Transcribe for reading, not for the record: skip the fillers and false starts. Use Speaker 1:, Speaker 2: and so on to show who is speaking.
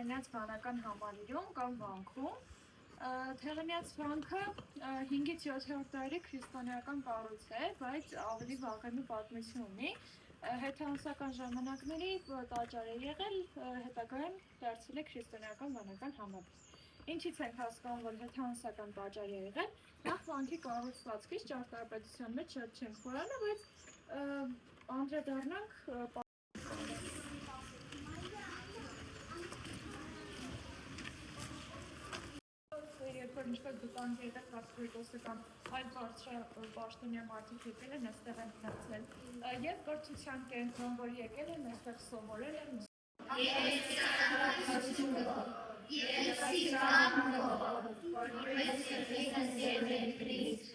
Speaker 1: Թեղենյաց վանական համալիրում կամ վանքում։ Թեղենյաց վանքը 5-ից 7-րդ դարի քրիստոնեական կառույց է, բայց ավելի վաղեմի պատմություն ունի։ Հեթանոսական ժամանակների տաճար է եղել, հետագայում դարձել է քրիստոնեական վանական համալիր։ Ինչից ենք հասկանում, որ հեթանոսական տաճար է եղել, նախ վանքի կառուցվածքից ճարտարապետության մեջ շատ չենք խորանում, բայց անդրադառնանք երբ որ ինչպես դուք եկեք Կաթողիկոսը կամ այլ պաշտոնյա մարդիկ եկել են, այստեղ են մնացել, եւ կրթության կենտրոն, որ եկել են, այստեղ սովորել են։ Yes,